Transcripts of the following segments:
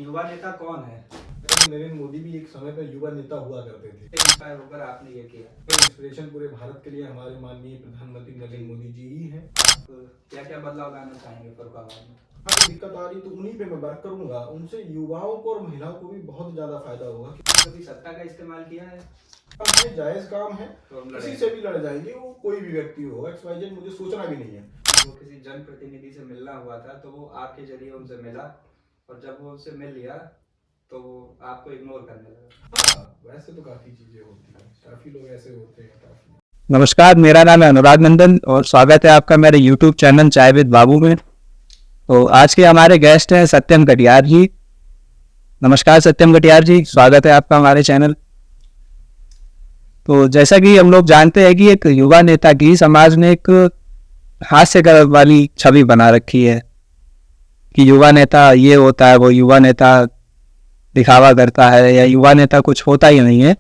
युवा नेता कौन है? नरेंद्र मोदी भी एक समय पर युवा नेता हुआ करते थे। इंस्पायर होकर आपने ये किया। तो इंस्पिरेशन पूरे भारत के लिए हमारे माननीय प्रधानमंत्री नरेंद्र मोदी जी ही हैं। आप क्या क्या बदलाव लाना चाहेंगे फर्रुखाबाद में? अगर दिक्कत आ रही तो उन्हीं पे मैं वर्क करूंगा, उनसे युवाओं को और महिलाओं को भी बहुत ज्यादा फायदा होगा। कभी सत्ता का इस्तेमाल किया है? अब ये जायज काम है, तो हम किसी लड़ेंगे। से भी लड़ जाएंगे, वो कोई भी व्यक्ति हो, XYZ, मुझे सोचना भी नहीं है। वो किसी जनप्रतिनिधि से मिलना हुआ था तो वो आपके जरिए उनसे मिला, और जब वो उनसे मिल लिया तो वो आपको इग्नोर करने लगा। हाँ, वैसे तो काफी चीजें होती हैं, काफी लोग ऐसे होते हैं काफी। नमस्कार, मेरा नाम है अनुराग नंदन और स्वागत है आपका मेरे YouTube चैनल चाय विद बाबू में। तो आज के हमारे गेस्ट हैं सत्यम कटियार जी। नमस्कार सत्यम कटियार जी, स्वागत है आपका हमारे चैनल। तो जैसा कि हम लोग जानते हैं कि एक युवा नेता की समाज ने एक हास्य वाली छवि बना रखी है कि युवा नेता ये होता है, वो युवा नेता दिखावा करता है या युवा नेता कुछ होता ही नहीं है।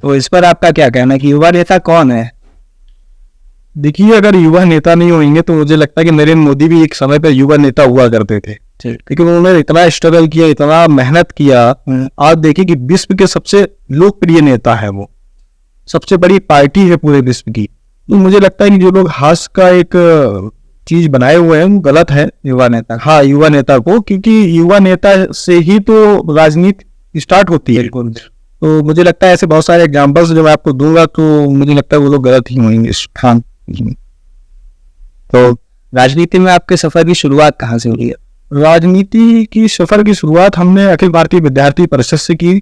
तो इस पर आपका क्या कहना है कि युवा नेता कौन है? देखिए, अगर युवा नेता नहीं होंगे तो मुझे लगता है कि नरेंद्र मोदी भी एक समय पर युवा नेता हुआ करते थे, लेकिन उन्होंने इतना स्ट्रगल किया, इतना मेहनत किया। आज देखिए कि विश्व के सबसे लोकप्रिय नेता है, वो सबसे बड़ी पार्टी है पूरे विश्व की। तो मुझे लगता है कि जो लोग हास्य का एक चीज बनाए हुए हैं वो गलत है युवा नेता। हाँ, युवा नेता को, क्योंकि युवा नेता से ही तो राजनीति स्टार्ट होती है। तो मुझे लगता है ऐसे बहुत सारे एग्जाम्पल्स जो मैं आपको दूंगा तो मुझे लगता है वो लोग गलत ही होंगे। हाँ, तो राजनीति में आपके सफर की शुरुआत कहाँ से हुई है? राजनीति की सफर की शुरुआत हमने अखिल भारतीय विद्यार्थी परिषद से की।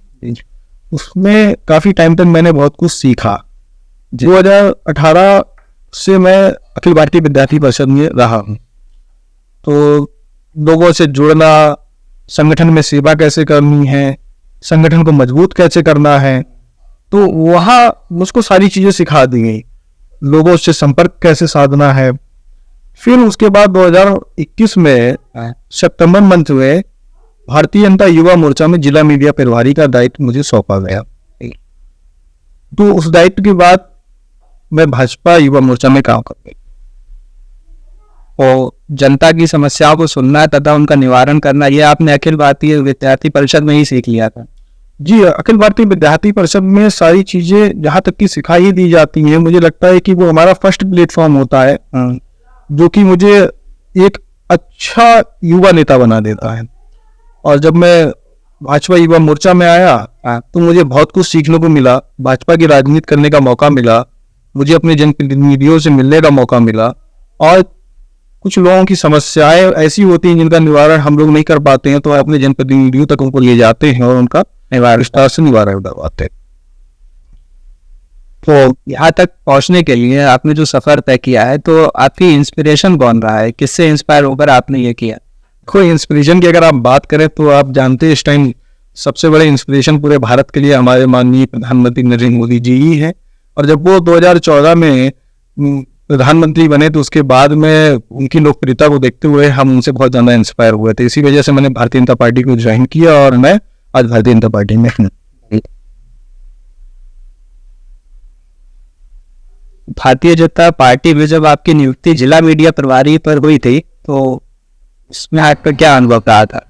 उसमें काफी टाइम तक मैंने बहुत कुछ सीखा। 2018 से मैं अखिल भारतीय विद्यार्थी परिषद में रहा हूँ। तो लोगों से जुड़ना, संगठन में सेवा कैसे करनी है, संगठन को मजबूत कैसे करना है, तो वहाँ मुझको सारी चीजें सिखा दी गई। लोगों से संपर्क कैसे साधना है। फिर उसके बाद 2021 में सितंबर मंथ में भारतीय जनता युवा मोर्चा में जिला मीडिया प्रभारी का दायित्व मुझे सौंपा गया। तो उस दायित्व के बाद मैं भाजपा युवा मोर्चा में काम कर गया। और जनता की समस्याओं को सुनना तथा उनका निवारण करना, ये आपने अखिल भारतीय विद्यार्थी परिषद में ही सीख लिया था? जी, अखिल भारतीय विद्यार्थी परिषद में सारी चीजें जहां तक की सिखाई दी जाती हैं, मुझे लगता है कि वो हमारा फर्स्ट प्लेटफॉर्म होता है जो कि मुझे एक अच्छा युवा नेता बना देता है। और जब मैं भाजपा युवा मोर्चा में आया तो मुझे बहुत कुछ सीखने को मिला। भाजपा की राजनीति करने का मौका मिला, मुझे अपने जनप्रतिनिधियों से मिलने का मौका मिला। और कुछ लोगों की समस्याएं ऐसी होती हैं जिनका निवारण हम लोग नहीं कर पाते हैं, तो अपने जनप्रतिनिधियों तक उनको ले जाते हैं और उनका विस्तार से निवारण करवाते हैं। तो यहाँ तक पहुँचने के लिए आपने जो सफर तय किया है, तो आपकी इंस्पिरेशन कौन रहा है? किससे इंस्पायर होकर आपने ये किया? कोई इंस्पिरेशन की अगर आप बात करें तो आप जानते हैं इस टाइम सबसे बड़े इंस्पिरेशन पूरे भारत के लिए हमारे माननीय प्रधानमंत्री नरेंद्र मोदी जी ही हैं। और जब वो 2014 में प्रधानमंत्री बने तो उसके बाद में उनकी लोकप्रियता को देखते हुए हम उनसे बहुत ज्यादा इंस्पायर हुए थे। इसी वजह से मैंने भारतीय जनता पार्टी को ज्वाइन किया और मैं आज भारतीय जनता पार्टी में हूँ। भारतीय जनता पार्टी में जब आपकी नियुक्ति जिला मीडिया प्रभारी पर हुई थी तो इसमें आपका क्या अनुभव रहा था?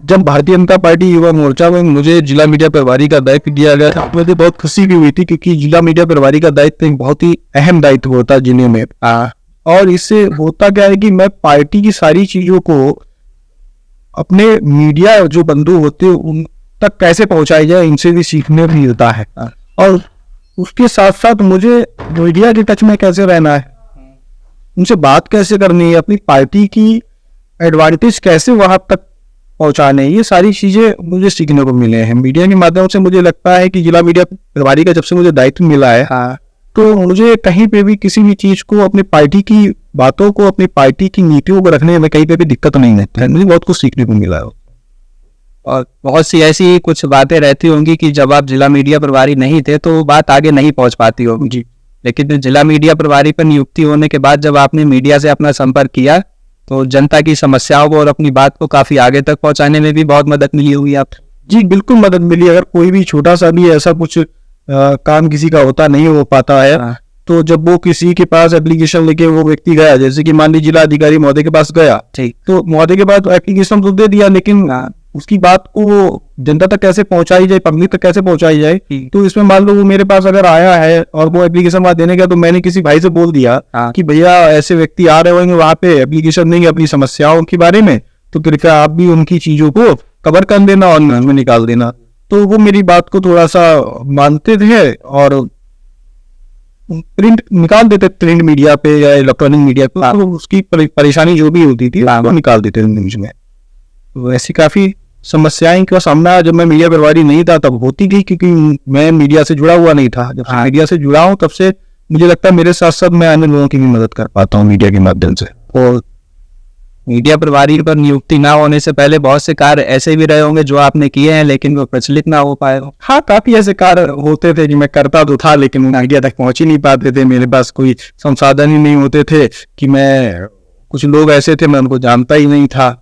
जब भारतीय जनता पार्टी युवा मोर्चा में मुझे जिला मीडिया प्रभारी का दायित्व दिया गया था, मुझे बहुत खुशी भी हुई थी, क्योंकि जिला मीडिया प्रभारी का दायित्व एक बहुत ही अहम दायित्व होता है जिले में। और इससे होता क्या है कि मैं पार्टी की सारी चीजों को अपने मीडिया जो बंधु होते हैं उन तक कैसे पहुंचाई जाए, इनसे भी सीखने भी मिलता है। और उसके साथ साथ मुझे मीडिया के टच में कैसे रहना है, उनसे बात कैसे करनी है, अपनी पार्टी की एडवांटेज कैसे वहां तक पहुंचाने, ये सारी चीजें मुझे सीखने को मिले हैं मीडिया के माध्यम से। मुझे लगता है कि जिला मीडिया प्रभारी का जब से मुझे दायित्व मिला है तो मुझे कहीं पे भी किसी भी चीज को, अपनी पार्टी की बातों को, अपनी पार्टी की नीतियों को रखने में कहीं पे भी दिक्कत नहीं है। मुझे बहुत कुछ सीखने को मिला है। और बहुत सी ऐसी कुछ बातें रहती होंगी कि जब आप जिला मीडिया प्रभारी नहीं थे तो बात आगे नहीं पहुंच पाती होगी जी, लेकिन जिला मीडिया प्रभारी पर नियुक्ति होने के बाद जब आपने मीडिया से अपना संपर्क किया तो जनता की समस्याओं को और अपनी बात को काफी आगे तक पहुंचाने में भी बहुत मदद मिली होगी आप? जी, बिल्कुल मदद मिली। अगर कोई भी छोटा सा भी ऐसा कुछ काम किसी का होता नहीं हो पाता है तो जब वो किसी के पास एप्लीकेशन लेके वो व्यक्ति गया, जैसे कि मान लीजिए जिला अधिकारी महोदय के पास गया, ठीक। तो महोदय के पास एप्लीकेशन तो दे दिया, लेकिन उसकी बात को वो जनता तक कैसे पहुंचाई जाए, पब्लिक तक कैसे पहुंचाई जाए। तो इसमें मान लो वो मेरे पास अगर आया है और वो एप्लीकेशन वहां देने गया, तो मैंने किसी भाई से बोल दिया कि भैया ऐसे व्यक्ति आ रहे होंगे वहां पे, एप्लीकेशन देंगे अपनी समस्याओं के बारे में, तो कृपया आप भी उनकी चीजों को कवर कर देना और न्यूज में निकाल देना। तो वो मेरी बात को थोड़ा सा मानते थे और प्रिंट निकाल देते, प्रिंट मीडिया पे या इलेक्ट्रॉनिक मीडिया पे, तो उसकी परेशानी जो भी होती थी वो निकाल देते थे न्यूज में। तो ऐसी काफी समस्याएं का सामना जब मैं मीडिया प्रभारी नहीं था तब होती थी, क्योंकि मैं मीडिया से जुड़ा हुआ नहीं था। जब मीडिया से जुड़ा हूं तब से मुझे लगता है मेरे साथ साथ मैं अन्य लोगों की भी मदद कर पाता हूँ मीडिया के माध्यम से। और मीडिया प्रभारी पर नियुक्ति ना होने से पहले बहुत से कार्य ऐसे भी रहे होंगे जो आपने किए हैं लेकिन वो प्रचलित ना हो पाए हो। हाँ, काफी ऐसे कार्य होते थे जो मैं करता तो था, लेकिन मीडिया तक पहुंच ही नहीं पाते थे। मेरे पास कोई संसाधन ही नहीं होते थे कि मैं, कुछ लोग ऐसे थे मैं उनको जानता ही नहीं था।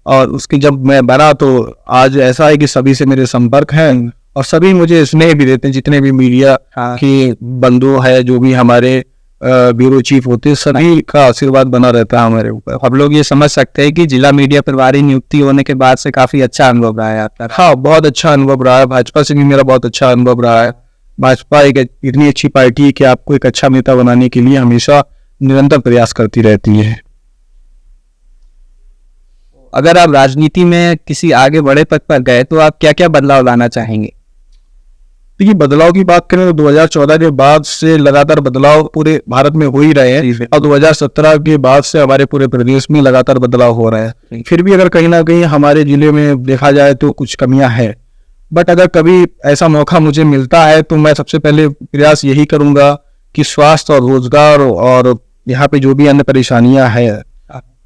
और उसकी जब मैं बना तो आज ऐसा है कि सभी से मेरे संपर्क हैं और सभी मुझे स्नेह भी देते हैं, जितने भी मीडिया के बंधु है, जो भी हमारे ब्यूरो चीफ होते हैं, सभी का आशीर्वाद बना रहता है हमारे ऊपर। हम लोग ये समझ सकते हैं कि जिला मीडिया प्रभारी नियुक्ति होने के बाद से काफी अच्छा अनुभव रहा है आपका। हाँ, बहुत अच्छा अनुभव रहा है। भाजपा से भी मेरा बहुत अच्छा अनुभव रहा है। भाजपा एक इतनी अच्छी पार्टी है कि आपको एक अच्छा नेता बनाने के लिए हमेशा निरंतर प्रयास करती रहती है। अगर आप राजनीति में किसी आगे बड़े पद पर गए तो आप क्या क्या बदलाव लाना चाहेंगे? देखिए, बदलाव की बात करें तो 2014 के बाद से लगातार बदलाव पूरे भारत में हो ही रहे हैं और 2017 के बाद से हमारे पूरे प्रदेश में लगातार बदलाव हो रहा है। फिर भी अगर कहीं ना कहीं हमारे जिले में देखा जाए तो कुछ कमियां हैं, बट अगर कभी ऐसा मौका मुझे मिलता है तो मैं सबसे पहले प्रयास यही करूंगा कि स्वास्थ्य और रोजगार और यहाँ पे जो भी अन्य परेशानियां हैं,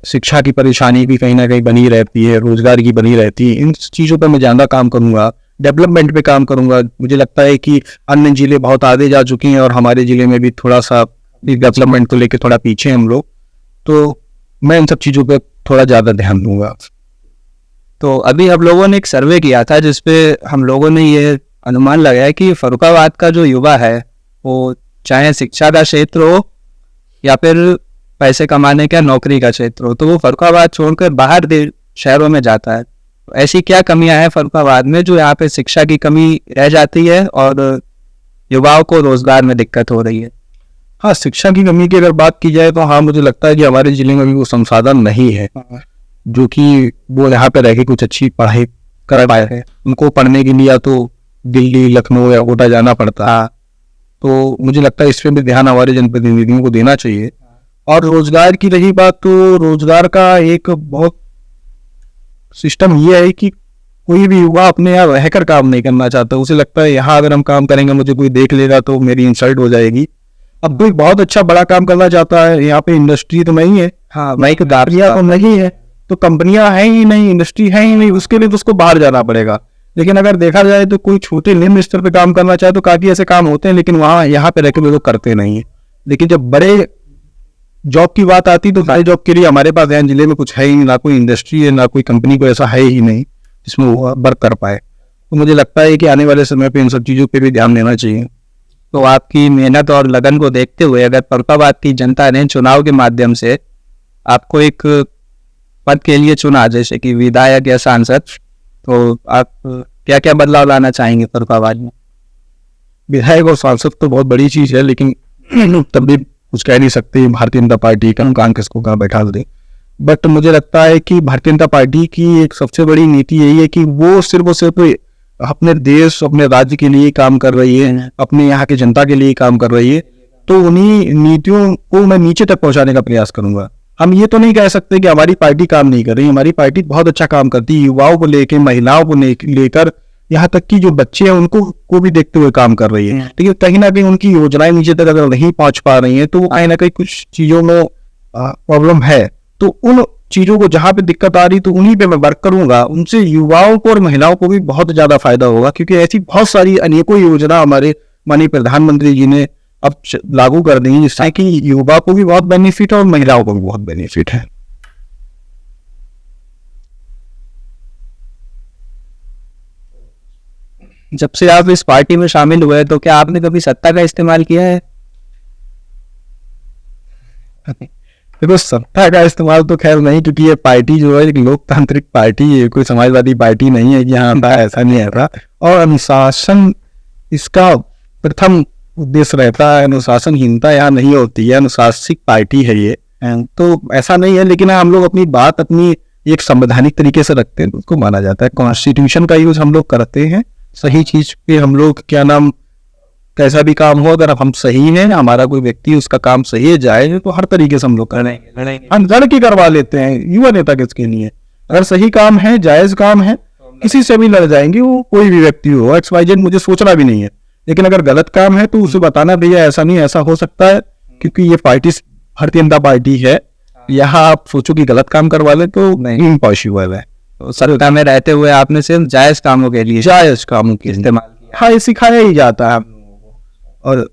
शिक्षा की परेशानी भी कहीं ना कहीं बनी रहती है, रोजगार की बनी रहती है, इन चीज़ों पर मैं ज़्यादा काम करूंगा, डेवलपमेंट पे काम करूंगा। मुझे लगता है कि अन्य जिले बहुत आगे जा चुके हैं और हमारे जिले में भी थोड़ा सा डेवलपमेंट को लेकर थोड़ा पीछे हम लोग, तो मैं इन सब चीज़ों पे थोड़ा ज़्यादा ध्यान दूंगा। तो अभी हम लोगों ने एक सर्वे किया था जिसपे हम लोगों ने ये अनुमान लगाया कि फर्रुखाबाद का जो युवा है वो चाहे शिक्षा का क्षेत्र हो या फिर पैसे कमाने का नौकरी का क्षेत्र हो, तो वो फर्रुखाबाद छोड़कर बाहर शहरों में जाता है। तो ऐसी क्या कमियां हैं फर्रुखाबाद में जो यहाँ पे शिक्षा की कमी रह जाती है और युवाओं को रोजगार में दिक्कत हो रही है? हाँ, शिक्षा की कमी की अगर बात की जाए तो हाँ, मुझे लगता है कि हमारे जिले में भी वो संसाधन नहीं है जो कि वो यहाँ पे रह के कुछ अच्छी पढ़ाई कर पाए हैं। उनको पढ़ने के लिए या तो दिल्ली, लखनऊ या कोटा जाना पड़ता है। तो मुझे लगता है इस पे भी ध्यान हमारे जनप्रतिनिधियों को देना चाहिए। और रोजगार की रही बात, तो रोजगार का एक बहुत सिस्टम ये है कि कोई भी युवा अपने यहाँ रहकर काम नहीं करना चाहता। उसे लगता है यहाँ अगर हम काम करेंगे मुझे कोई देख लेगा तो मेरी इंसल्ट हो जाएगी। अब कोई बहुत अच्छा बड़ा काम करना चाहता है, यहाँ पे इंडस्ट्री तो नहीं है, हाँ, कंपनियां तो नहीं है, तो कंपनियां हैं ही नहीं, इंडस्ट्री है ही नहीं, उसके लिए तो उसको बाहर जाना पड़ेगा। लेकिन अगर देखा जाए तो कोई छोटे निम्न स्तर पे काम करना चाहे तो काफी ऐसे काम होते हैं, लेकिन वहाँ यहाँ पे रहकर लोग करते नहीं है। लेकिन जब बड़े जॉब की बात आती तो सारे जॉब के लिए हमारे पास यहाँ जिले में कुछ है ही नहीं, ना कोई इंडस्ट्री है, ना कोई कंपनी को ऐसा है ही नहीं जिसमें वो वर्क कर पाए। तो मुझे लगता है कि आने वाले समय पे इन सब चीज़ों पे भी ध्यान देना चाहिए। तो आपकी मेहनत और लगन को देखते हुए अगर फर्रुखाबाद की जनता ने चुनाव के माध्यम से आपको एक पद के लिए चुना, जैसे कि विधायक या सांसद, तो आप क्या क्या बदलाव लाना चाहेंगे फर्रुखाबाद में? विधायक और सांसद तो बहुत बड़ी चीज़ है, लेकिन तब भी कुछ कह नहीं सकते भारतीय जनता पार्टी का कांग्रेस को कहाँ बैठा दे। बट मुझे लगता है कि भारतीय जनता पार्टी की एक सबसे बड़ी नीति यही है कि वो सिर्फ अपने देश, अपने राज्य के लिए काम कर रही है, अपने यहाँ की जनता के लिए काम कर रही है। तो उन्हीं नीतियों को मैं नीचे तक पहुँचाने का प्रयास करूंगा। हम ये तो नहीं कह सकते कि हमारी पार्टी काम नहीं कर रही, हमारी पार्टी बहुत अच्छा काम करती है, युवाओं को लेकर, महिलाओं को लेकर, यहाँ तक कि जो बच्चे हैं उनको को भी देखते हुए काम कर रही है। लेकिन कहीं ना कहीं उनकी योजनाएं नीचे तक अगर नहीं पहुंच पा रही हैं तो कहीं ना कहीं कुछ चीजों में प्रॉब्लम है। तो उन चीजों को जहां पे दिक्कत आ रही तो उन्हीं पे मैं वर्क करूंगा। उनसे युवाओं को और महिलाओं को भी बहुत ज्यादा फायदा होगा, क्योंकि ऐसी बहुत सारी अनेकों योजना हमारे माननीय प्रधानमंत्री जी ने अब लागू कर दी है, जिससे कि युवा को भी बहुत बेनिफिट है और महिलाओं को भी बहुत बेनिफिट है। जब से आप इस पार्टी में शामिल हुए तो क्या आपने कभी सत्ता का इस्तेमाल किया है? देखो, सत्ता का इस्तेमाल तो खैर नहीं, क्योंकि ये पार्टी जो है एक लोकतांत्रिक पार्टी है, कोई समाजवादी पार्टी नहीं है कि यहाँ आता है, ऐसा नहीं रहता। और अनुशासन इसका प्रथम उद्देश्य रहता है, अनुशासनहीनता यहाँ नहीं होती है, अनुशासित पार्टी है ये। तो ऐसा नहीं है, लेकिन हम लोग अपनी बात अपनी एक संवैधानिक तरीके से रखते हैं, उसको माना जाता है। कॉन्स्टिट्यूशन का यूज हम लोग करते हैं, सही चीज पे हम लोग क्या नाम, कैसा भी काम हो, अगर हम सही हैं, हमारा कोई व्यक्ति उसका काम सही है जाए, तो हर तरीके से हम लोग करेंगे। हम लड़ के करवा लेते हैं, युवा नेता किसके लिए? अगर सही काम है, जायज काम है, किसी से भी लड़ जाएंगे, वो कोई भी व्यक्ति हो, XYZ, मुझे सोचना भी नहीं है। लेकिन अगर गलत काम है तो उसे बताना, भैया ऐसा नहीं, ऐसा हो सकता है, क्योंकि ये पार्टी भारतीय जनता पार्टी है, यहाँ आप सोचो कि गलत काम करवा ले तो इम्पॉसिबल है। तो सत्ता में रहते हुए आपने सिर्फ जायज कामों के लिए जायज कामों के इस्तेमाल किया। हाँ, ये सिखाया ही जाता है। और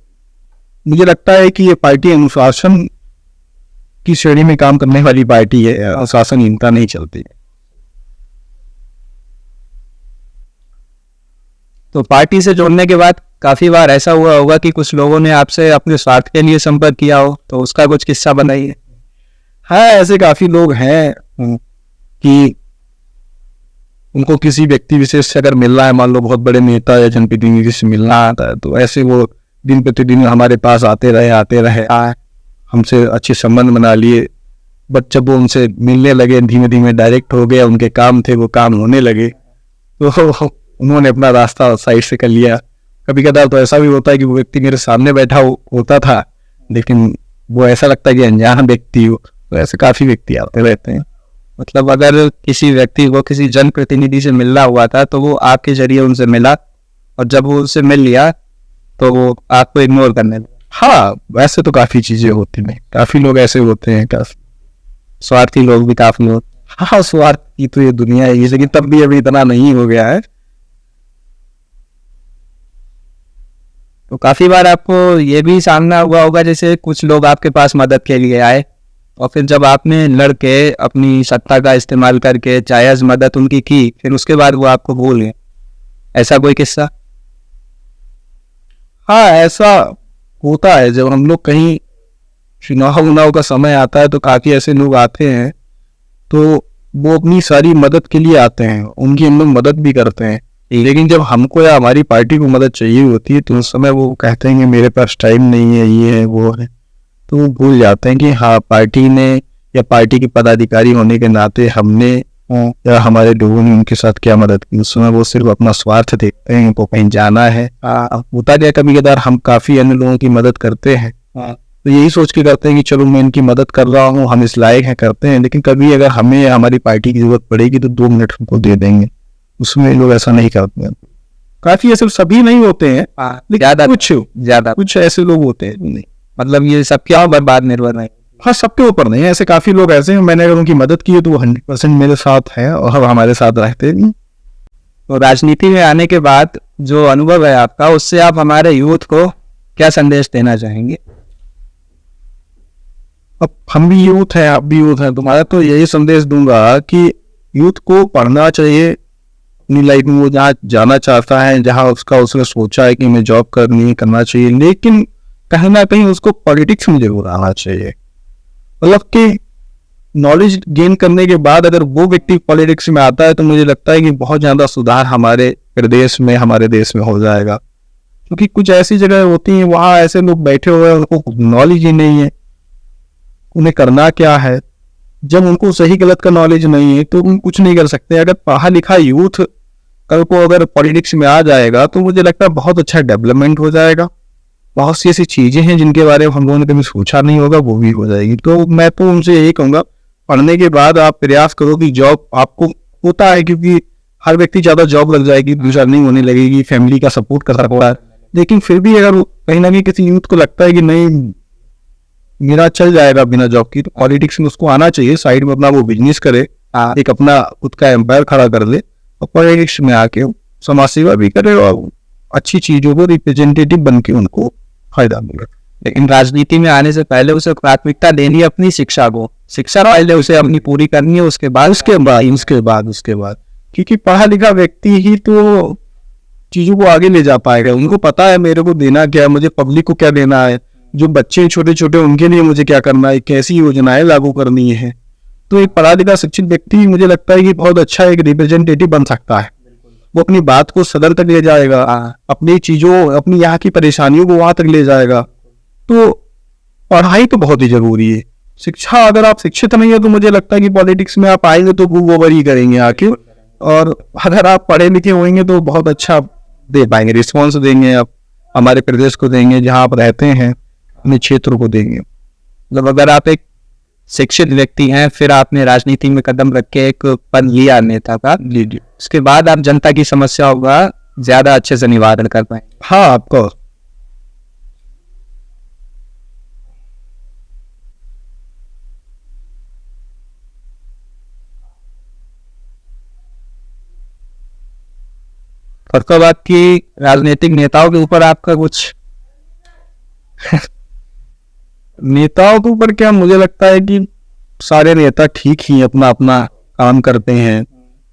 मुझे लगता है कि ये पार्टी अनुशासन की श्रेणी में काम करने वाली पार्टी है, अनुशासनहीनता नहीं चलती है। तो पार्टी से जुड़ने के बाद काफी बार ऐसा हुआ होगा कि कुछ लोगों ने आपसे अपने स्वार्थ के लिए संपर्क किया हो, तो उसका कुछ किस्सा बताइए। हाँ, ऐसे काफी लोग हैं कि उनको किसी व्यक्ति विशेष से अगर मिलना है, मान लो बहुत बड़े नेता या जनप्रतिनिधि से मिलना आता है, तो ऐसे वो दिन प्रतिदिन हमारे पास आते रहे, हमसे अच्छे संबंध बना लिए। बट जब वो उनसे मिलने लगे, धीमे धीमे डायरेक्ट हो गया, उनके काम थे वो काम होने लगे, तो उन्होंने अपना रास्ता साइड से कर लिया। कभी कदार तो ऐसा भी होता है कि वो व्यक्ति मेरे सामने बैठा होता था, लेकिन वो ऐसा लगता है कि अनजान व्यक्ति हो। तो ऐसे काफी व्यक्ति आते रहते हैं। मतलब अगर किसी व्यक्ति को किसी जनप्रतिनिधि से मिलना हुआ था तो वो आपके जरिए उनसे मिला, और जब वो उनसे मिल लिया तो वो आपको इग्नोर करने लगा। हाँ, वैसे तो काफी चीजें होती हैं, काफी लोग ऐसे होते हैं, काफी स्वार्थी लोग भी काफी होते। हाँ, स्वार्थ की तो ये दुनिया है, लेकिन तब भी अभी इतना नहीं हो गया है। तो काफी बार आपको ये भी सामना हुआ होगा, जैसे कुछ लोग आपके पास मदद के लिए आए और फिर जब आपने लड़के अपनी सत्ता का इस्तेमाल करके जायज मदद उनकी की, फिर उसके बाद वो आपको भूल गए, ऐसा कोई किस्सा? हाँ, ऐसा होता है। जब हम लोग कहीं चुनाव का समय आता है तो काफी ऐसे लोग आते हैं, तो वो अपनी सारी मदद के लिए आते हैं, उनकी हम लोग मदद भी करते हैं। लेकिन जब हमको या हमारी पार्टी को मदद चाहिए होती है तो उस समय वो कहते हैं कि मेरे पास टाइम नहीं है, ये है वो है, तो वो भूल जाते हैं कि हाँ, पार्टी ने या पार्टी के पदाधिकारी होने के नाते हमने या हमारे लोगों ने उनके साथ क्या मदद की। उस समय वो सिर्फ अपना स्वार्थ देखते हैं, उनको कहीं जाना है। होता क्या, कभी कदार हम काफी अन्य लोगों की मदद करते हैं, तो यही सोच के करते हैं कि चलो मैं इनकी मदद कर रहा हूँ, हम इस लायक हैं, करते हैं। लेकिन कभी अगर हमें या हमारी पार्टी की जरूरत पड़ेगी तो 2 मिनट हमको दे देंगे, उसमें लोग ऐसा नहीं करते हैं। काफी ऐसे, सभी नहीं होते हैं, लेकिन कुछ ऐसे लोग होते हैं। नहीं, मतलब ये सब क्या बर्बाद निर्भर नहीं। हाँ, सबके ऊपर नहीं, ऐसे काफी लोग ऐसे हैं, मैंने अगर उनकी मदद की है तो वो 100% मेरे साथ हैं और हमारे साथ रहते हैं। तो राजनीति में आने के बाद जो अनुभव है आपका, उससे आप हमारे यूथ को क्या संदेश देना चाहेंगे? अब हम भी यूथ हैं, आप भी यूथ हैं, तुम्हारा तो यही संदेश दूंगा कि यूथ को पढ़ना चाहिए, अपनी लाइफ में वो जहाँ जाना चाहता है, जहाँ उसने सोचा है कि मैं जॉब करना चाहिए, लेकिन कहीं ना कहीं उसको पॉलिटिक्स में जरूर आना चाहिए। मतलब कि नॉलेज गेन करने के बाद अगर वो व्यक्ति पॉलिटिक्स में आता है तो मुझे लगता है कि बहुत ज्यादा सुधार हमारे प्रदेश में, हमारे देश में हो जाएगा। क्योंकि कुछ ऐसी जगह होती हैं वहां ऐसे लोग बैठे हुए हैं, उनको नॉलेज ही नहीं है उन्हें करना क्या है। जब उनको सही गलत का नॉलेज नहीं है तो वो कुछ नहीं कर सकते। अगर पढ़ा लिखा यूथ कल को अगर पॉलिटिक्स में आ जाएगा तो मुझे लगता है बहुत अच्छा डेवलपमेंट हो जाएगा। बहुत सी ऐसी चीजें हैं जिनके बारे में हम लोगों ने कभी सोचा नहीं होगा, वो भी हो जाएगी। तो मैं तो उनसे यही कहूंगा, पढ़ने के बाद आप प्रयास करो कि जॉब आपको होता है, क्योंकि हर व्यक्ति ज्यादा जॉब लग जाएगी, दूसरा नहीं होने लगेगी, फैमिली का सपोर्ट कर सकता है। लेकिन फिर भी अगर कहीं ना कहीं किसी यूथ को लगता है कि नहीं मेरा चल जाएगा बिना जॉब की, तो पॉलिटिक्स में उसको आना चाहिए। साइड में अपना वो बिजनेस करे, एक अपना खुद का एम्पायर खड़ा कर ले और पॉलिटिक्स में आके समाज सेवा भी करे और अच्छी चीजों को रिप्रेजेंटेटिव बन के उनको फायदा मिले। लेकिन राजनीति में आने से पहले उसे प्राथमिकता देनी है अपनी शिक्षा को, शिक्षा पहले उसे अपनी पूरी करनी है, उसके बाद क्योंकि पढ़ा लिखा व्यक्ति ही तो चीजों को आगे ले जा पाएगा। उनको पता है मेरे को देना क्या है, मुझे पब्लिक को क्या देना है, जो बच्चे छोटे छोटे उनके लिए मुझे क्या करना है, कैसी योजनाएं लागू करनी है। तो एक पढ़ा लिखा शिक्षित व्यक्ति मुझे लगता है कि बहुत अच्छा एक रिप्रेजेंटेटिव बन सकता है। वो अपनी बात को सदर तक ले जाएगा, अपनी चीजों, अपनी यहाँ की परेशानियों को वहां तक ले जाएगा। तो पढ़ाई तो बहुत ही जरूरी है। शिक्षा, अगर आप शिक्षित नहीं है तो मुझे लगता है कि पॉलिटिक्स में आप आएंगे तो खूब ओवर ही करेंगे आके, और अगर आप पढ़े लिखे होंगे तो बहुत अच्छा दे पाएंगे, रिस्पॉन्स देंगे आप हमारे प्रदेश को, देंगे जहाँ आप रहते हैं, अपने क्षेत्र को देंगे। मतलब अगर आप एक शिक्षित व्यक्ति हैं, फिर आपने राजनीति में कदम रख के एक पद लिया नेता का, जी जी। उसके बाद आप जनता की समस्याओं का ज्यादा अच्छे से निवारण कर पाएंगे। हाँ, आपको फरीदाबाद की राजनीतिक नेताओं के ऊपर आपका कुछ नेताओं के ऊपर क्या, मुझे लगता है कि सारे नेता ठीक ही अपना अपना काम करते हैं,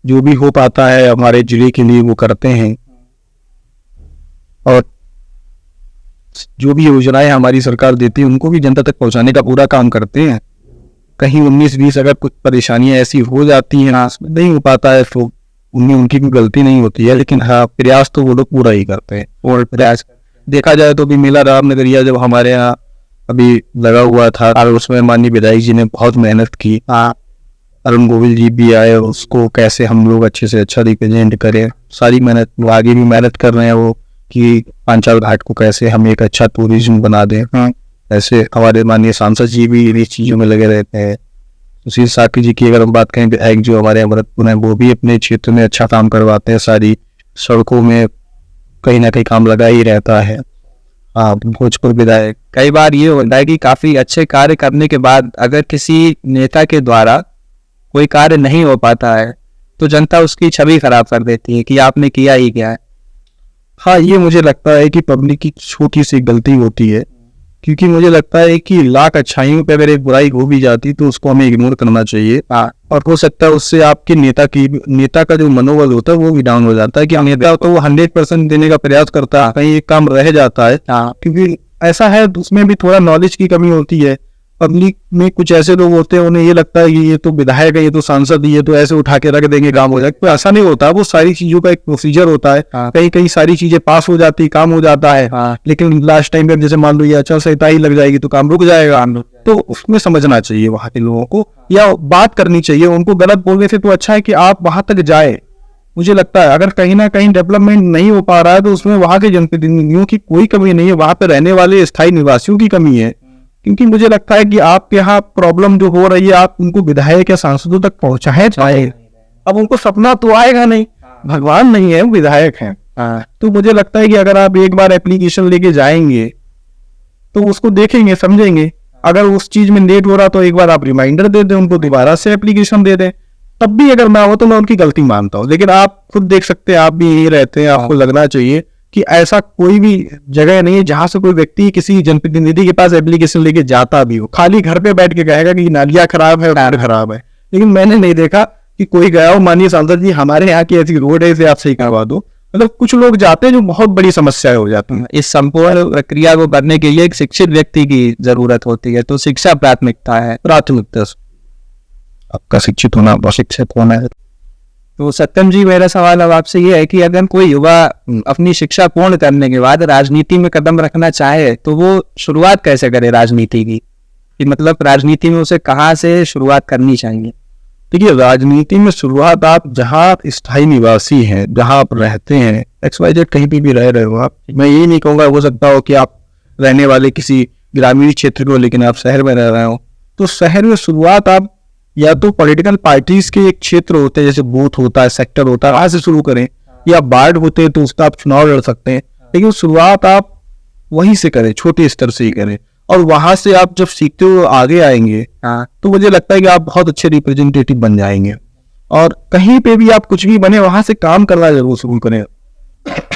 जो भी हो पाता है हमारे जिले के लिए वो करते हैं, और जो भी योजनाएं हमारी सरकार देती है उनको भी जनता तक पहुंचाने का पूरा काम करते हैं। कहीं 19-20 अगर कुछ परेशानियां ऐसी हो जाती हैं, नहीं हो पाता है, तो उनमें उनकी कोई गलती नहीं होती है, लेकिन हाँ, प्रयास तो वो लोग पूरा ही करते हैं। और प्रयास देखा जाए तो भी मेला रामनगरिया जब हमारे यहाँ अभी लगा हुआ था, और उसमें माननीय विधायक जी ने बहुत मेहनत की, अरुण गोविल जी भी आए, और उसको कैसे हम लोग अच्छे से अच्छा रिप्रेजेंट करें, सारी मेहनत, वो आगे भी मेहनत कर रहे हैं वो, कि पांचाल घाट को कैसे हम एक अच्छा टूरिज्म बना दें। ऐसे हमारे माननीय सांसद जी भी इन्हीं चीजों में लगे रहते हैं। सुशील साकी जी की अगर हम बात करें, विधायक जो हमारे अमृतपुर हैं, वो भी अपने क्षेत्र में अच्छा काम करवाते हैं, सारी सड़कों में कहीं ना कहीं काम लगा ही रहता है। हाँ, भोजपुर विधायक, कई बार ये होता है कि काफी अच्छे कार्य करने के बाद अगर किसी नेता के द्वारा कोई कार्य नहीं हो पाता है तो जनता उसकी छवि खराब कर देती है कि आपने किया ही क्या है। हाँ, ये मुझे लगता है कि पब्लिक की छोटी सी गलती होती है, क्योंकि मुझे लगता है कि लाख अच्छाइयों पे अगर एक बुराई हो भी जाती तो उसको हमें इग्नोर करना चाहिए। और हो सकता है उससे आपके नेता का जो मनोबल होता है वो भी डाउन हो जाता है, कि नेता तो वो 100% देने का प्रयास करता है, कहीं एक काम रह जाता है, क्योंकि ऐसा है, उसमें भी थोड़ा नॉलेज की कमी होती है। पब्लिक में कुछ ऐसे लोग होते हैं, उन्हें ये लगता है कि ये तो विधायक है, ये तो सांसद, ये तो ऐसे उठा के रख देंगे, काम हो जाएगा। तो ऐसा नहीं होता, वो सारी चीजों का एक प्रोसीजर होता है। कहीं कहीं सारी चीजें पास हो जाती, काम हो जाता है, लेकिन लास्ट टाइम जैसे मान लो ये आचार संहिता ही लग जाएगी तो काम रुक जाएगा। तो उसमें समझना चाहिए वहां के लोगों को, या बात करनी चाहिए उनको। गलत बोलने से तो अच्छा है कि आप वहां तक जाए। मुझे लगता है अगर कहीं ना कहीं डेवलपमेंट नहीं हो पा रहा है तो उसमें वहां के जनप्रतिनिधियों की कोई कमी नहीं है, वहां पे रहने वाले स्थायी निवासियों की कमी है। क्योंकि मुझे लगता है कि आपके यहाँ प्रॉब्लम जो हो रही है, आप उनको विधायक या सांसदों तक पहुंचाए चाहे। अब उनको सपना तो आएगा नहीं, भगवान नहीं है, विधायक हैं। तो मुझे लगता है कि अगर आप एक बार एप्लीकेशन लेके जाएंगे तो उसको देखेंगे, समझेंगे। अगर उस चीज में लेट हो रहा तो एक बार आप रिमाइंडर दे दें उनको, दोबारा से एप्लीकेशन दे दें। तब भी अगर ना हो तो मैं उनकी गलती मानता हूँ, लेकिन आप खुद देख सकते हैं, आप भी यही रहते हैं, आपको लगना चाहिए कि ऐसा कोई भी जगह नहीं है जहां से कोई व्यक्ति किसी जनप्रतिनिधि के पास एप्लीकेशन लेके जाता भी हो, खाली घर पे बैठ के कहेगा कि नालियां खराब है, रोड खराब है। लेकिन मैंने नहीं देखा कि कोई गया हो, माननीय सांसद जी हमारे यहाँ की ऐसी रोड है, इसे आप सही करवा दो। मतलब कुछ लोग जाते हैं जो बहुत बड़ी समस्या हो जाती है। इस संपूर्ण प्रक्रिया को करने के लिए एक शिक्षित व्यक्ति की जरूरत होती है, तो शिक्षा प्राथमिकता है। प्राथमिकता आपका शिक्षित होना, शिक्षित होना है। तो सत्यम जी, मेरा सवाल अब आपसे ये है कि अगर कोई युवा अपनी शिक्षा पूर्ण करने के बाद राजनीति में कदम रखना चाहे तो वो शुरुआत कैसे करे राजनीति की, कि मतलब राजनीति में उसे कहाँ से शुरुआत करनी चाहिए? देखिए, राजनीति में शुरुआत आप जहाँ स्थायी निवासी हैं, जहाँ आप रहते हैं, XYZ कहीं भी रह रहे हो आप, मैं यही नहीं कहूँगा, हो सकता हो कि आप रहने वाले किसी ग्रामीण क्षेत्र को, लेकिन आप शहर में रह रहे हो, तो शहर में शुरुआत आप या तो पॉलिटिकल पार्टीज के एक क्षेत्र होते हैं, जैसे बूथ होता है, सेक्टर होता है, वहां से शुरू करें, या वार्ड होते हैं तो उसका आप चुनाव लड़ सकते हैं। लेकिन शुरुआत आप वहीं से करें, छोटे स्तर से ही करें, और वहां से आप जब सीखते हो आगे आएंगे तो मुझे लगता है कि आप बहुत अच्छे रिप्रेजेंटेटिव बन जाएंगे। और कहीं पे भी आप कुछ भी बने, वहां से काम करना जरूर शुरू करें।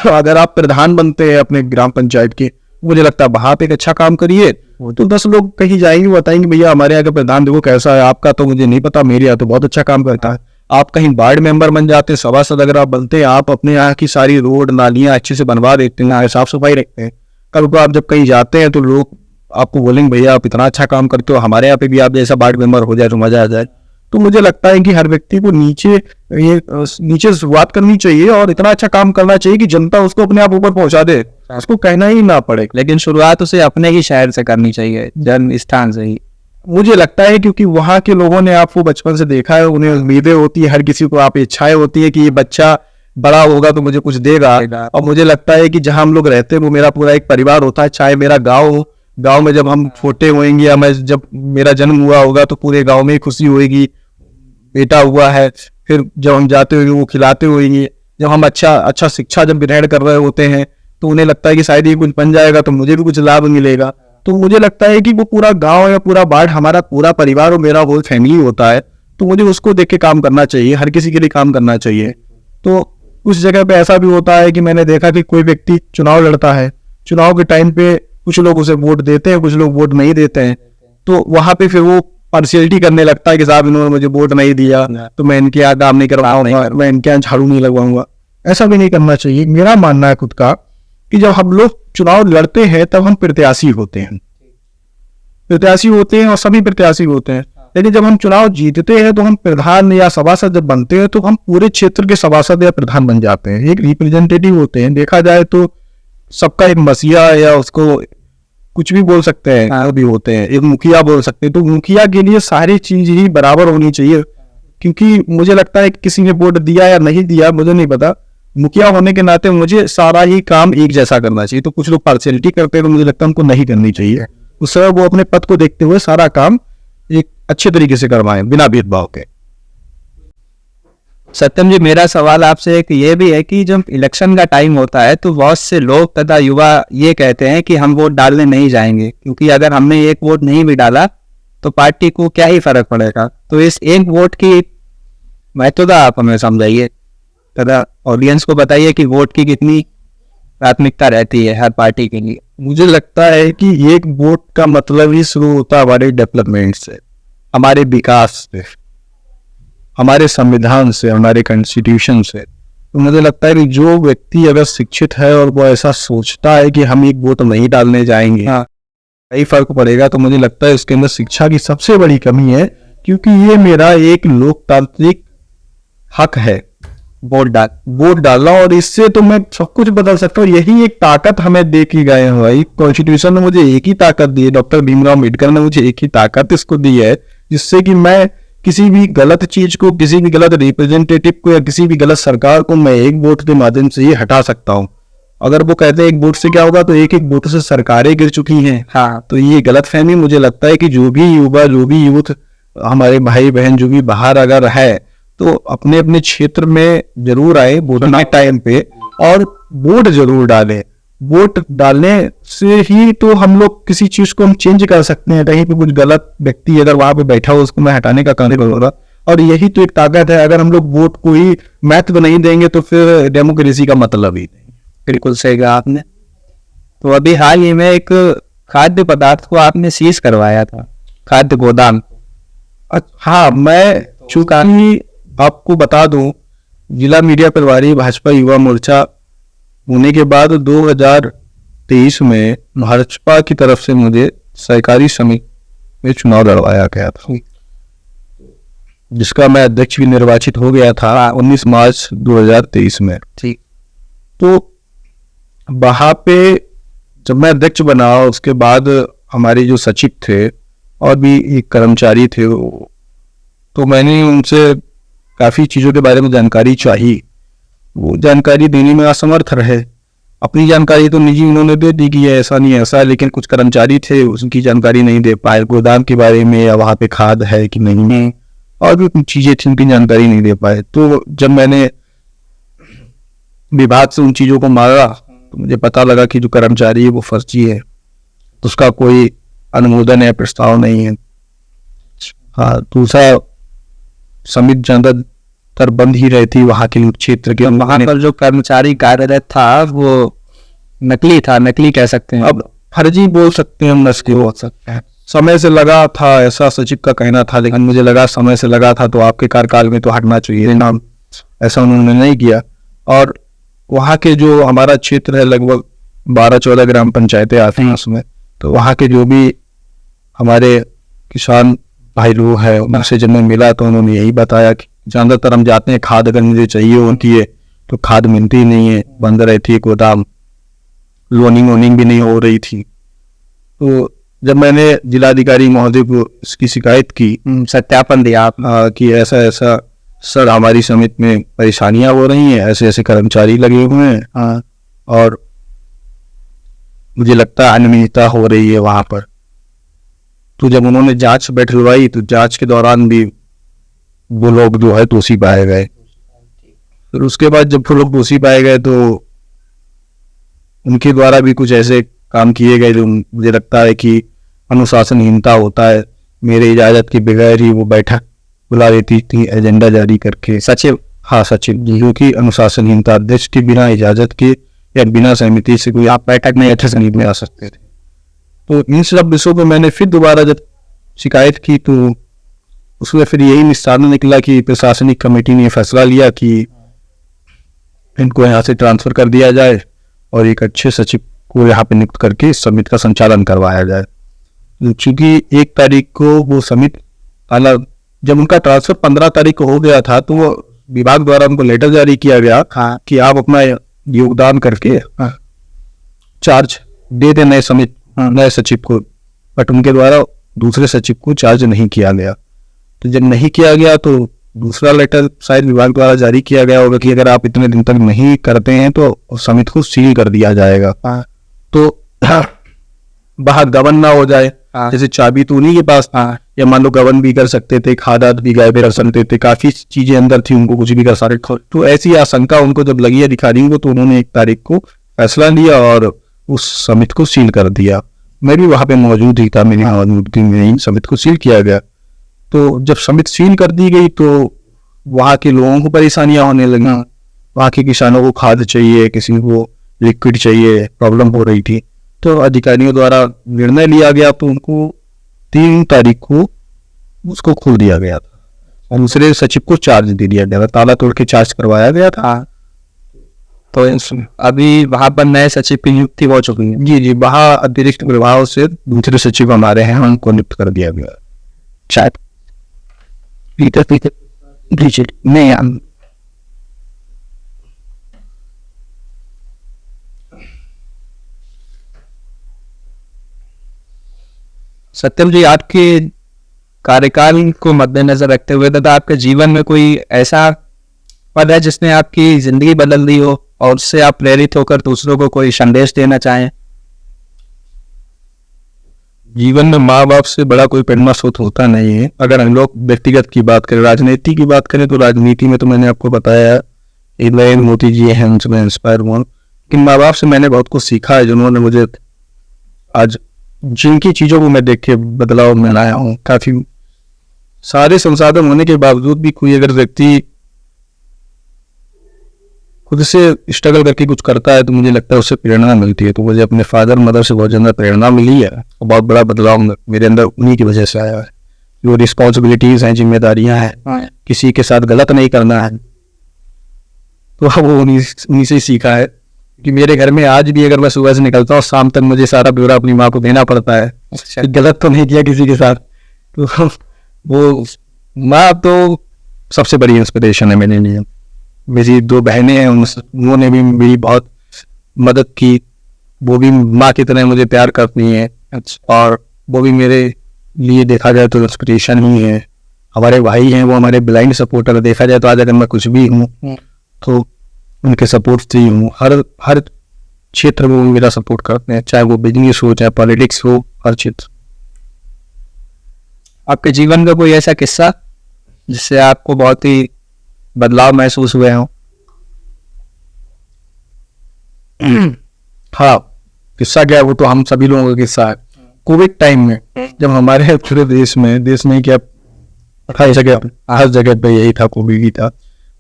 अगर आप प्रधान बनते हैं अपने ग्राम पंचायत के, मुझे लगता है वहां पे एक अच्छा काम करिए, तो 10 लोग कहीं जाएंगे, बताएंगे भैया हमारे यहाँ का प्रधान देखो कैसा है, आपका तो मुझे नहीं पता, मेरे यहाँ तो बहुत अच्छा काम करता है। आप कहीं वार्ड मेंबर बन जाते हैं, सभासद अगर आप बनते हैं, आप अपने यहाँ की सारी रोड नालियां अच्छे से बनवा देते हैं, साफ सफाई रखते हैं। कल को आप जब कहीं जाते हैं तो लोग आपको बोलेंगे भैया आप इतना अच्छा काम करते हो, हमारे यहाँ पे भी आप जैसा वार्ड मेंबर हो जाए तो मजा आ जाए। तो मुझे लगता है कि हर व्यक्ति को नीचे से शुरुआत करनी चाहिए और इतना अच्छा काम करना चाहिए कि जनता उसको अपने आप ऊपर पहुंचा दे, उसको कहना ही ना पड़े। लेकिन शुरुआत उसे अपने ही शहर से करनी चाहिए, जन्म स्थान से ही। मुझे लगता है क्योंकि वहाँ के लोगों ने आपको बचपन से देखा है, उन्हें उम्मीदें होती है, हर किसी को आप इच्छाएं होती है कि ये बच्चा बड़ा होगा तो मुझे कुछ देगा। और मुझे लगता है कि जहाँ हम लोग रहते हैं वो मेरा पूरा एक परिवार होता है, चाहे मेरा गाँव हो। गाँव में जब हम छोटे होंगे या मैं जब मेरा जन्म हुआ होगा तो पूरे गाँव में खुशी होगी, बेटा हुआ है। फिर जब हम जाते होंगे वो खिलाते होंगे, जब हम अच्छा शिक्षा जब ग्रहण कर रहे होते हैं तो उन्हें लगता है कि शायद ये कुछ बन जाएगा तो मुझे भी कुछ लाभ मिलेगा। तो मुझे लगता है कि वो पूरा गांव या पूरा वार्ड हमारा पूरा परिवार और मेरा होल फैमिली होता है, तो मुझे उसको देख के काम करना चाहिए, हर किसी के लिए काम करना चाहिए। तो उस जगह पे ऐसा भी होता है कि मैंने देखा कि कोई व्यक्ति चुनाव लड़ता है, चुनाव के टाइम पे कुछ लोग उसे वोट देते हैं, कुछ लोग वोट नहीं देते हैं, तो वहां पे फिर वो पार्शियलिटी करने लगता है कि साहब इन्होंने मुझे वोट नहीं दिया तो मैं इनके यहाँ काम नहीं करवाऊंगा, मैं इनके यहाँ झाड़ू नहीं लगवाऊंगा। ऐसा भी नहीं करना चाहिए। मेरा मानना है खुद का कि जब हम लोग चुनाव लड़ते हैं तब हम प्रत्याशी होते हैं और सभी प्रत्याशी होते हैं, लेकिन जब हम चुनाव जीतते हैं तो हम प्रधान या सभासद जब बनते हैं तो हम पूरे क्षेत्र के सभासद या प्रधान बन जाते हैं, एक रिप्रेजेंटेटिव होते हैं। देखा जाए तो सबका एक मसीहा या उसको कुछ भी बोल सकते हैं भी होते हैं, एक मुखिया बोल सकते हैं। तो मुखिया के लिए सारी चीज ही बराबर होनी चाहिए, क्योंकि मुझे लगता है कि किसी ने वोट दिया या नहीं दिया मुझे नहीं पता, मुखिया होने के नाते मुझे सारा ही काम एक जैसा करना चाहिए। तो कुछ लोग पार्शियलिटी करते हैं तो मुझे लगता है उनको नहीं करनी चाहिए, उस समय वो अपने पद को देखते हुए सारा काम एक अच्छे तरीके से करवाएं बिना भेदभाव के। सत्यम जी, मेरा सवाल आपसे एक ये भी है कि जब इलेक्शन का टाइम होता है तो बहुत से लोग तथा युवा ये कहते हैं कि हम वोट डालने नहीं जाएंगे, क्योंकि अगर हमने एक वोट नहीं भी डाला तो पार्टी को क्या ही फर्क पड़ेगा। तो इस एक वोट की महत्वता आप हमें समझाइए तथा ऑडियंस को बताइए कि वोट की कितनी प्राथमिकता रहती है हर पार्टी के लिए। मुझे लगता है कि एक वोट का मतलब ही शुरू होता है हमारे डेवलपमेंट से, हमारे विकास से, हमारे संविधान से, हमारे कॉन्स्टिट्यूशन से। तो मुझे लगता है कि जो व्यक्ति अगर शिक्षित है और वो ऐसा सोचता है कि हम एक वोट नहीं डालने जाएंगे, कई फर्क पड़ेगा, तो मुझे लगता है उसके अंदर शिक्षा की सबसे बड़ी कमी है, क्योंकि ये मेरा एक लोकतांत्रिक हक है वोट डालना, और इससे तो मैं सब कुछ बदल सकता हूँ। यही एक ताकत हमें दे के गए हैं भाई, कॉन्स्टिट्यूशन ने मुझे एक ही ताकत दी है, डॉक्टर भीमराव अम्बेडकर ने मुझे एक ही ताकत इसको दी है, जिससे कि मैं किसी भी गलत चीज को, किसी भी गलत रिप्रेजेंटेटिव को या किसी भी गलत सरकार को मैं एक वोट के माध्यम से ही हटा सकता हूँ। अगर वो कहते हैं एक वोट से क्या होगा, तो एक वोट से सरकारें गिर चुकी हैं। तो ये गलतफहमी मुझे लगता है कि जो भी युवा, जो भी यूथ, हमारे भाई बहन जो भी बाहर अगर है तो अपने अपने क्षेत्र में जरूर आए वोटिंग टाइम पे और वोट जरूर डालें। वोट डालने से ही तो हम लोग किसी चीज को हम चेंज कर सकते हैं। कहीं पे कुछ गलत व्यक्ति अगर वहां पे बैठा हो उसको मैं हटाने का काम करूंगा, और यही तो एक ताकत है। अगर हम लोग वोट को ही महत्व नहीं देंगे तो फिर डेमोक्रेसी का मतलब ही नहीं। बिल्कुल सही कहा आपने। तो अभी हाल ही में एक खाद्य पदार्थ को आपने सीज करवाया था, खाद्य गोदाम। हाँ, मैं चूंकि आपको बता दूं, जिला मीडिया प्रभारी भाजपा युवा मोर्चा होने के बाद 2023 में भाजपा की तरफ से मुझे सहकारी समिति में चुनाव लड़वाया गया था, जिसका मैं अध्यक्ष भी निर्वाचित हो गया था 19 मार्च 2023 में। ठीक। तो वहां पे जब मैं अध्यक्ष बना, उसके बाद हमारे जो सचिव थे और भी एक कर्मचारी थे, तो मैंने उनसे काफी चीजों के बारे में जानकारी चाहिए। वो जानकारी देने में असमर्थ रहे। अपनी जानकारी तो निजी उन्होंने दे दी कि ऐसा नहीं ऐसा, लेकिन कुछ कर्मचारी थे उसकी जानकारी नहीं दे पाए, गोदाम के बारे में या वहां पे खाद है कि नहीं, और भी कुछ चीजें थी उनकी जानकारी नहीं दे पाए। तो जब मैंने विभाग से उन चीजों को मांगा तो मुझे पता लगा कि जो कर्मचारी है वो फर्जी है, तो उसका कोई अनुमोदन या प्रस्ताव नहीं है। हाँ, दूसरा समिति ज्यादातर बंद ही रहती वहां के क्षेत्र के। वहां पर जो कर्मचारी कार्यरत था वो नकली था, नकली कह सकते हैं, अब फर्जी बोल सकते हैं, हम नस्ली बोल सकते हैं। समय से लगा था ऐसा सचिव का कहना था, लेकिन मुझे लगा समय से लगा था तो आपके कार्यकाल में तो हटना चाहिए नाम, ऐसा उन्होंने नहीं किया। और वहां के जो हमारा क्षेत्र है लगभग 12-14 ग्राम पंचायतें आती हैं उसमें, तो वहाँ के जो भी हमारे किसान भाई लोग हैं उनसे जब मैं मिला तो उन्होंने यही बताया कि ज़्यादातर हम जाते हैं खाद अगर मुझे चाहिए होती है तो खाद मिलती ही नहीं है, बंद रहती है गोदाम, लोनिंग भी नहीं हो रही थी। तो जब मैंने जिलाधिकारी महोदय को इसकी शिकायत की, सत्यापन दिया आप? कि ऐसा ऐसा सर हमारी समिति में परेशानियां हो रही हैं, ऐसे ऐसे कर्मचारी लगे हुए हैं और मुझे लगता है अनियमितता हो रही है वहां पर। तो जब उन्होंने जांच बैठलवाई तो जांच के दौरान भी वो लोग जो है दोषी पाए गए। फिर उसके बाद जब वो लोग दोषी पाए गए तो उनके द्वारा भी कुछ ऐसे काम किए गए जो मुझे लगता है कि अनुशासनहीनता होता है। मेरे इजाजत के बगैर ही वो बैठक बुला लेती थी एजेंडा जारी करके। सचिव? हाँ सचिव जी, क्योंकि अनुशासनहीनता, अध्यक्ष के बिना इजाजत के या बिना सहमति से कोई आप बैठक में अच्छे संगीत में आ सकते थे। तो इन सब विषयों पर मैंने फिर दोबारा जब शिकायत की तो उसमें फिर यही निस्तारण निकला कि प्रशासनिक कमेटी ने फैसला लिया कि इनको यहाँ से ट्रांसफर कर दिया जाए और एक अच्छे सचिव को यहाँ पे नियुक्त करके इस समिति का संचालन करवाया जाए। क्योंकि 1 तारीख को वो समिति जब उनका ट्रांसफर 15 तारीख को हो गया था तो वो विभाग द्वारा उनको लेटर जारी किया गया कि आप अपना योगदान करके चार्ज दे दें नए सचिव को, बट उनके द्वारा दूसरे सचिव को चार्ज नहीं किया गया। तो जब नहीं किया गया तो दूसरा लेटर शायद विभाग द्वारा जारी किया गया होगा कि अगर आप इतने दिन तक नहीं करते हैं तो समिति को सील कर दिया जाएगा। तो बाहर गबन ना हो जाए, जैसे चाबी तो उन्हीं के पास था, या मान लो गबन भी कर सकते थे, खादात भी गायब रख सकते थे, काफी चीजें अंदर थी, उनको कुछ भी कर सकते। तो ऐसी आशंका उनको जब लगी अधिकारियों को तो उन्होंने 1 तारीख को फैसला लिया और उस समिति को सील कर दिया। मैं भी वहां पे मौजूद ही था, मेरी मौजूदगी में ही समिति को सील किया गया। तो जब समिति सील कर दी गई तो वहां के लोगों को परेशानियां होने लगी। वहां के किसानों को खाद चाहिए, किसी को लिक्विड चाहिए, प्रॉब्लम हो रही थी। तो अधिकारियों द्वारा निर्णय लिया गया तो उनको 3 तारीख को उसको खोल दिया गया था और दूसरे सचिव को चार्ज दे दिया गया था, ताला तोड़ के चार्ज करवाया गया था। तो अभी वहां पर नए सचिव की नियुक्ति हो चुकी है? जी, वहां अतिरिक्त प्रभाव से दूसरे सचिव हमारे हैं, उनको नियुक्त कर दिया गया। शायद नहीं, सत्यम जी, आपके कार्यकाल को मद्देनजर रखते हुए तथा आपके जीवन में कोई ऐसा पद है जिसने आपकी जिंदगी बदल दी हो और उससे आप प्रेरित होकर दूसरों को कोई संदेश देना चाहें? जीवन में माँ बाप से बड़ा कोई प्रेरणा स्रोत होता नहीं है। अगर हम लोग व्यक्तिगत की बात करें, राजनीति की बात करें, तो राजनीति में तो मैंने आपको बताया नरेंद्र मोदी जी हैं, उनसे मैं इंस्पायर हुआ। लेकिन माँ बाप से मैंने बहुत कुछ सीखा है, जिन्होंने मुझे आज जिनकी चीजों को मैं देख के बदलाव में लाया हूँ। काफी सारे संसाधन होने के बावजूद भी कोई अगर व्यक्ति खुद से स्ट्रगल करके कुछ करता है तो मुझे लगता है उससे प्रेरणा मिलती है। तो मुझे अपने फादर मदर से बहुत ज्यादा प्रेरणा मिली है और बहुत बड़ा बदलाव मेरे अंदर उन्हीं की वजह से आया है। जो रिस्पॉन्सिबिलिटीज हैं, जिम्मेदारियां हैं, किसी के साथ गलत नहीं करना है, तो वो उन्हीं से सीखा है। कि मेरे घर में आज भी अगर मैं सुबह से निकलता हूँ शाम तक मुझे सारा ब्यौरा अपनी माँ को देना पड़ता है। गलत तो नहीं किया किसी के साथ। तो वो माँ तो सबसे बड़ी इंस्पिरेशन है मेरे लिए। मेरी 2 बहनें हैं, उन्होंने भी मेरी बहुत मदद की। वो भी माँ की तरह मुझे प्यार करती हैं और वो भी मेरे लिए देखा जाए तो इंस्पिरेशन ही है। हमारे भाई हैं, वो हमारे ब्लाइंड सपोर्टर। देखा जाए तो आज अगर मैं कुछ भी हूँ तो उनके सपोर्ट से ही हूँ। हर क्षेत्र में वो मेरा सपोर्ट करते हैं, चाहे वो बिजनेस हो, चाहे पॉलिटिक्स हो, हर क्षेत्र। आपके जीवन का कोई ऐसा किस्सा जिससे आपको बहुत ही बदलाव महसूस हुए हो? हाँ, किस्सा क्या है, वो तो हम सभी लोगों का किस्सा है। कोविड टाइम में जब हमारे पूरे देश में क्या हर जगह पे यही था, कोविड ही था।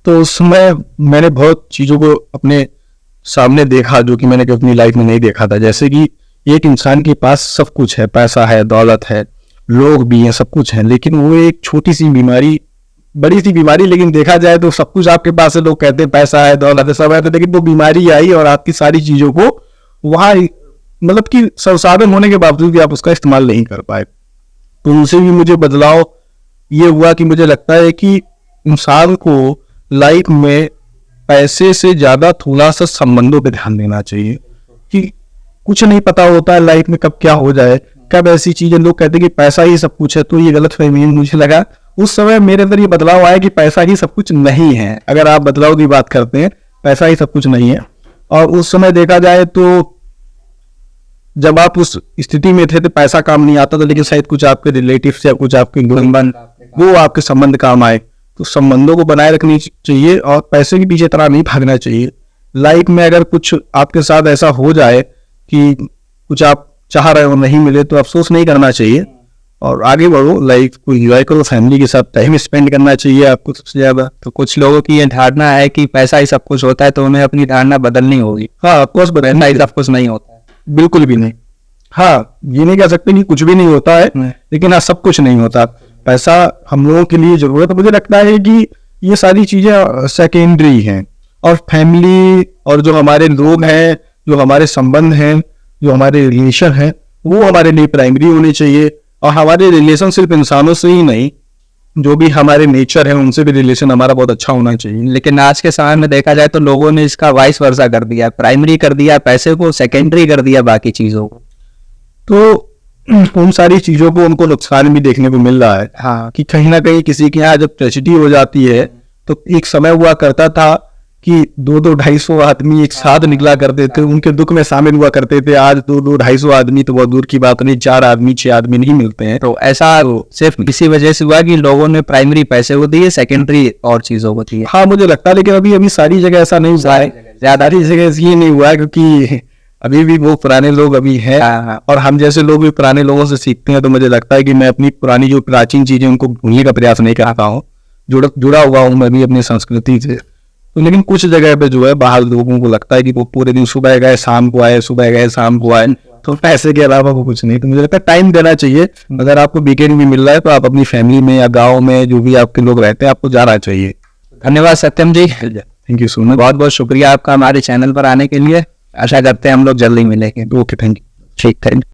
तो उस समय मैंने बहुत चीजों को अपने सामने देखा जो कि मैंने अपनी लाइफ में नहीं देखा था। जैसे कि एक इंसान के पास सब कुछ है, पैसा है, दौलत है, लोग भी हैं, सब कुछ है, लेकिन वो एक छोटी सी बीमारी, बड़ी सी बीमारी, लेकिन देखा जाए तो सब कुछ आपके पास है। लोग कहते हैं पैसा है, दौलत है, सब है, तो लेकिन वो बीमारी आई और आपकी सारी चीजों को वहां मतलब कि संसाधन होने के बावजूद भी आप उसका इस्तेमाल नहीं कर पाए। तो उनसे भी मुझे बदलाव ये हुआ कि मुझे लगता है कि इंसान को लाइफ में पैसे से ज्यादा थोड़ा सा संबंधों पे ध्यान देना चाहिए, कि कुछ नहीं पता होता है लाइफ में कब क्या हो जाए, कब ऐसी चीजें, लोग कहते हैं कि पैसा ही सब कुछ है, तो ये गलत फहमी मुझे लगा उस समय मेरे अंदर ये बदलाव आया कि पैसा ही सब कुछ नहीं है। अगर आप बदलाव की बात करते हैं, पैसा ही सब कुछ नहीं है। और उस समय देखा जाए तो जब आप उस स्थिति में थे तो पैसा काम नहीं आता था, लेकिन शायद कुछ आपके रिलेटिव्स या कुछ आपके संबंध, वो आपके संबंध काम आए। तो संबंधों को बनाए रखनी चाहिए और पैसे के पीछे तरह नहीं भागना चाहिए। लाइफ में अगर कुछ आपके साथ ऐसा हो जाए कि कुछ आप चाह रहे हो नहीं मिले, तो अफसोस नहीं करना चाहिए और आगे बढ़ो, लाइफ को एंजॉय करो, फैमिली के साथ टाइम स्पेंड करना चाहिए आपको सबसे ज्यादा। तो कुछ लोगों की ये धारणा है कि पैसा ही सब कुछ होता है, तो उन्हें अपनी धारणा बदलनी होगी। हाँ, ऑफकोर्स पैसा ही सब कुछ नहीं होता है। बिल्कुल भी नहीं। हाँ, ये नहीं कह सकते कि कुछ भी नहीं होता है, लेकिन हाँ, सब कुछ नहीं होता। पैसा हम लोगों के लिए जरूरत है। मुझे लगता है कि ये सारी चीजें सेकेंडरी हैं और फैमिली और जो हमारे लोग हैं, जो हमारे संबंध हैं, जो हमारे रिलेशन हैं, वो हमारे लिए प्राइमरी होने चाहिए। और हमारे रिलेशन सिर्फ इंसानों से ही नहीं, जो भी हमारे नेचर है उनसे भी रिलेशन हमारा बहुत अच्छा होना चाहिए। लेकिन आज के समय में देखा जाए तो लोगों ने इसका वाइस वर्सा कर दिया, प्राइमरी कर दिया पैसे को, सेकेंडरी कर दिया बाकी चीजों को। तो उन सारी चीजों को उनको नुकसान भी देखने को मिल रहा है। हाँ, कि कहीं ना कहीं किसी के यहाँ जब ट्रेजेडी हो जाती है, तो एक समय हुआ करता था कि 200-250 आदमी एक साथ निकला करते थे, उनके दुख में शामिल हुआ करते थे। आज 200-250 आदमी तो बहुत दूर की बात नहीं, 4 आदमी 6 आदमी नहीं मिलते हैं। तो ऐसा सिर्फ इसी वजह से हुआ कि लोगों ने प्राइमरी पैसे को दिए, सेकेंडरी और चीजों को दिए। हाँ, मुझे लगता है, लेकिन अभी सारी जगह ऐसा नहीं हुआ है। ज्यादा जगह इसलिए नहीं हुआ है क्योंकि अभी भी वो पुराने लोग अभी हैं। हाँ। और हम जैसे लोग भी पुराने लोगों से सीखते हैं। तो मुझे लगता है कि मैं अपनी पुरानी जो प्राचीन चीजें उनको भूलने का प्रयास नहीं करता हूँ, जुड़ा हुआ हूँ मैं भी अपनी संस्कृति से। तो लेकिन कुछ जगह पे जो है बाहर लोगों को लगता है कि वो पूरे दिन सुबह गए शाम को आए, सुबह गए शाम को आए, तो पैसे के अलावा वो कुछ नहीं। तो मुझे लगता है टाइम देना चाहिए। अगर आपको वीकेंड भी मिल रहा है तो आप अपनी फैमिली में या गाँव में जो भी आपके लोग रहते हैं, आपको जाना चाहिए। धन्यवाद सत्यम जी, थैंक यू सो मच। बहुत बहुत शुक्रिया आपका हमारे चैनल पर आने के लिए। आशा करते हैं हम लोग जल्दी मिलेंगे। Okay, thank you. ठीक है।